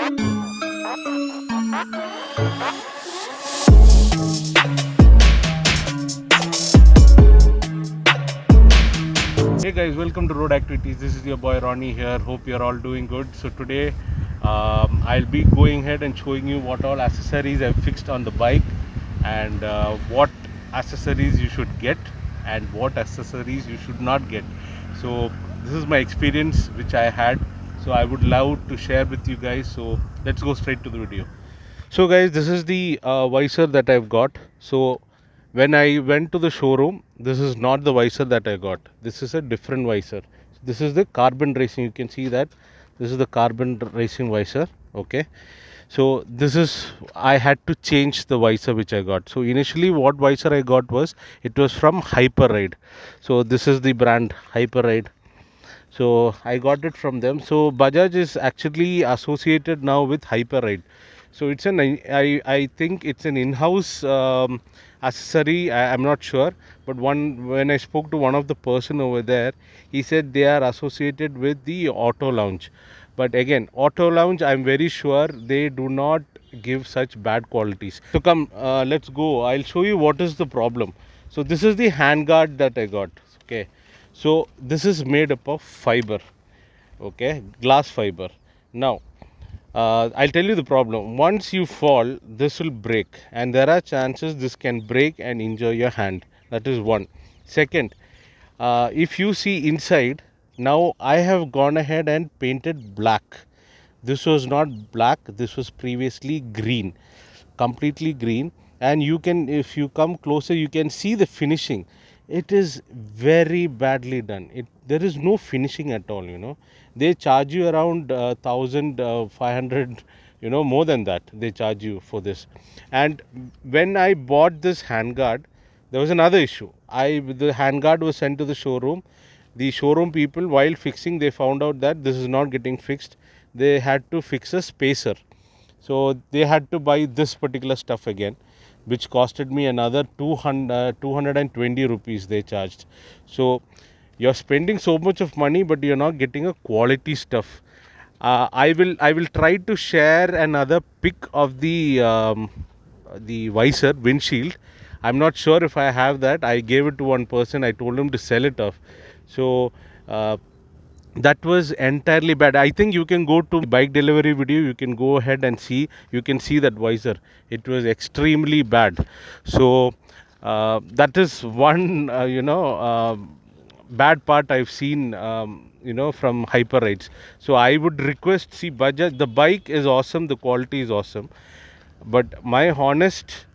Hey guys, welcome to Road Activities. This is your boy Ronnie here. Hope you're all doing good. So today I'll be going ahead and showing you what all accessories I've fixed on the bike, and what accessories you should get and what accessories you should not get. So this is my experience which I had. So I would love to share with you guys. So let's go straight to the video. So guys, this is the visor that I've got. So when I went to the showroom, this is not the visor that I got. This is a different visor. This is the carbon racing. You can see that this is the carbon racing visor. Okay. So this is, I had to change the visor which I got. So initially what visor I got was, it was from Hyperride. So this is the brand Hyperride. So I got it from them. So Bajaj is actually associated now with Hyperride. So it's an, I think it's an in-house accessory. I'm not sure, but when I spoke to one of the person over there, he said they are associated with the Auto Lounge. But again, Auto Lounge, I'm very sure they do not give such bad qualities. So come, let's go. I'll show you what is the problem. So this is the handguard that I got. Okay. So this is made up of fiber, okay, glass fiber. Now I'll tell you the problem. Once you fall, this will break, and there are chances this can break and injure your hand. That is one. Second, if you see inside, now I have gone ahead and painted black. This was not black, this was previously green, completely green. And you can, if you come closer, you can see the finishing. It is very badly done. There is no finishing at all, you know. They charge you around 1,500, you know, more than that they charge you for this. And when I bought this handguard, there was another issue. The handguard was sent to the showroom. The showroom people, while fixing, they found out that this is not getting fixed. They had to fix a spacer. So they had to buy this particular stuff again, which costed me another 220 rupees they charged. So you're spending so much of money, but you're not getting a quality stuff. I will try to share another pic of the visor windshield. I'm not sure if I have that. I gave it to one person. I told him to sell it off. So that was entirely bad. I think you can go to bike delivery video, you can go ahead and see, you can see that visor. It was extremely bad. So that is one bad part I've seen, from Hyperrides. So I would request, see, Bajaj, the bike is awesome, the quality is awesome, but my honest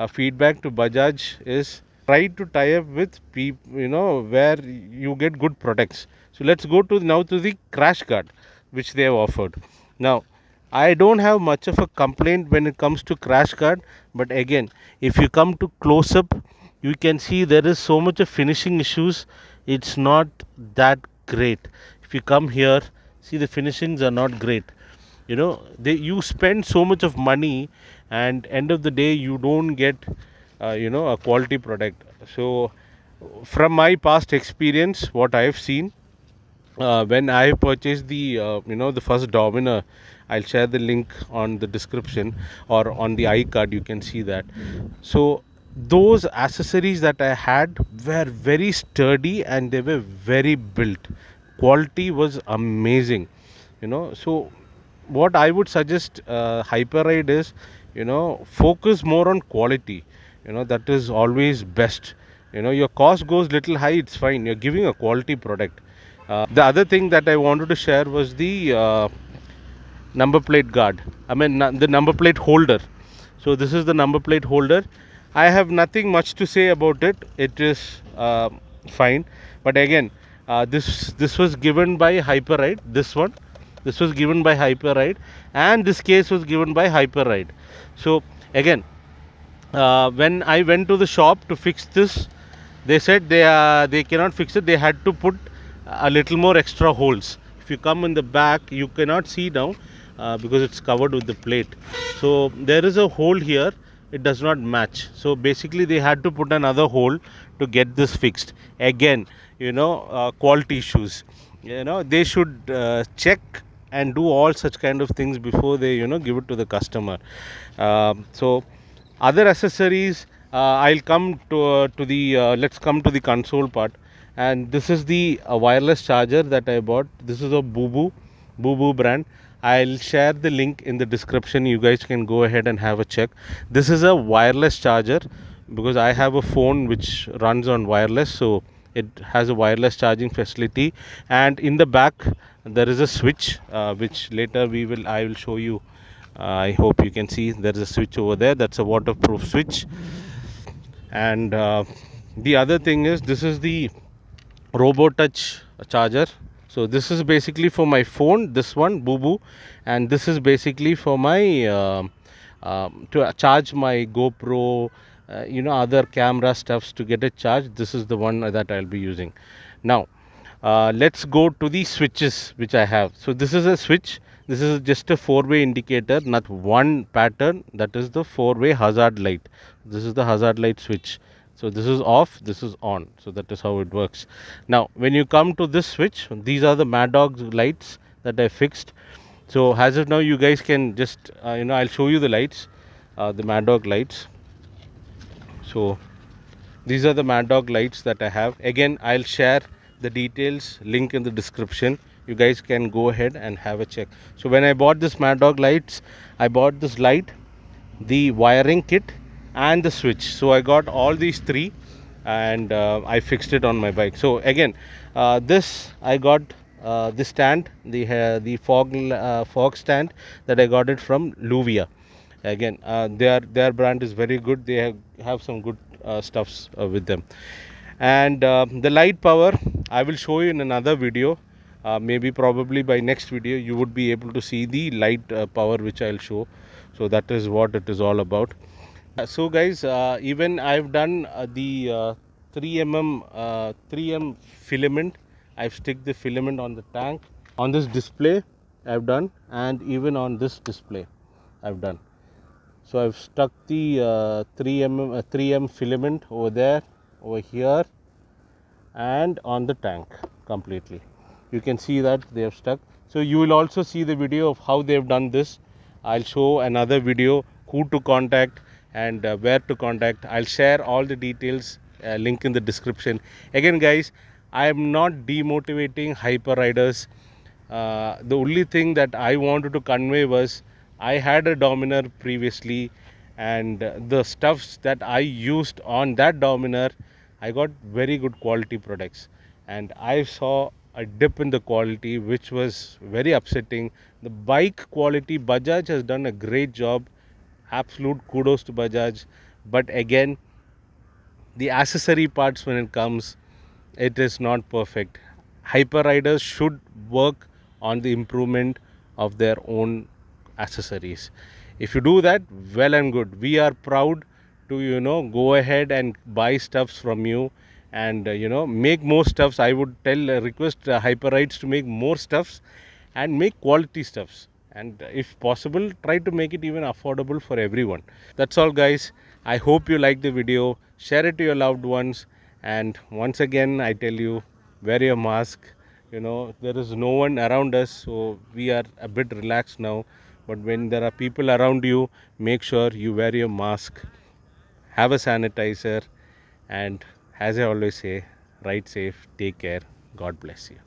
feedback to Bajaj is, try to tie up with people, where you get good products. So let's go to now to the crash guard which they have offered. Now I don't have much of a complaint when it comes to crash guard, but again, if you come to close up, you can see there is so much of finishing issues. It's not that great. If you come here, see, the finishings are not great. You spend so much of money, and end of the day you don't get a quality product. So from my past experience, what I have seen, when I purchased the first Dominar, I'll share the link on the description or on the iCard, you can see that. So those accessories that I had were very sturdy and they were very built. Quality was amazing. So what I would suggest, Hyperride is, focus more on quality. That is always best. Your cost goes little high, it's fine, you're giving a quality product. The other thing that I wanted to share was the number plate guard. I mean, the number plate holder. So this is the number plate holder. I have nothing much to say about it. It is fine. But again, this was given by Hyperride. This was given by Hyperride, and this case was given by Hyperride. So again, when I went to the shop to fix this, they said they cannot fix it. They had to put a little more extra holes. If you come in the back, you cannot see now because it's covered with the plate. So there is a hole here, it does not match. So basically they had to put another hole to get this fixed. Again, quality issues. They should check and do all such kind of things before they give it to the customer. So other accessories, I'll come to the let's come to the console part. And this is the wireless charger that I bought. This is a Bobo brand. I'll share the link in the description. You guys can go ahead and have a check. This is a wireless charger because I have a phone which runs on wireless, so it has a wireless charging facility. And in the back there is a switch, which later I will show you. I hope you can see there is a switch over there. That's a waterproof switch. And the other thing is, this is the Robotouch charger. So this is basically for my phone, this one Bobo, and this is basically for my to charge my GoPro, other camera stuffs to get it charged. This is the one that I'll be using. Now let's go to the switches which I have. So this is a switch. This is just a four-way indicator, not one pattern. That is the four-way hazard light. This is the hazard light switch. So this is off, this is on. So that is how it works. Now when you come to this switch, these are the Maddog lights that I fixed. So as of now, you guys can just I'll show you the lights, the Maddog lights. So these are the Maddog lights that I have. Again, I'll share the details link in the description. You guys can go ahead and have a check. So when I bought this Maddog lights, I bought this light, the wiring kit, and the switch. So I got all these three, and I fixed it on my bike. So again, this I got the stand, the fog stand that I got it from Luvia. Again, their brand is very good. They have some good stuffs with them. And the light power I will show you in another video. Maybe probably by next video you would be able to see the light power which I'll show. So that is what it is all about. So guys, even I've done the 3mm filament. I've stick the filament on the tank, on this display I've done, and even on this display I've done. So I've stuck the 3M filament over there, over here, and on the tank completely. You can see that they have stuck. So you will also see the video of how they have done this. I'll show another video, who to contact and where to contact. I'll share all the details, link in the description. Again guys, I am not demotivating hyper riders. The only thing that I wanted to convey was, I had a Dominar previously, and the stuffs that I used on that Dominar, I got very good quality products, and I saw a dip in the quality which was very upsetting. The bike quality, Bajaj has done a great job. Absolute kudos to Bajaj. But again, the accessory parts, when it comes, it is not perfect. Hyper riders should work on the improvement of their own accessories. If you do that, well and good. We are proud to go ahead and buy stuffs from you, and make more stuffs. I would request hyper rides to make more stuffs and make quality stuffs, and if possible try to make it even affordable for everyone. That's all guys. I hope you like the video. Share it to your loved ones, and once again I tell you, wear your mask. There is no one around us, so we are a bit relaxed now. But when there are people around you, make sure you wear your mask, have a sanitizer, and as I always say, ride safe, take care, God bless you.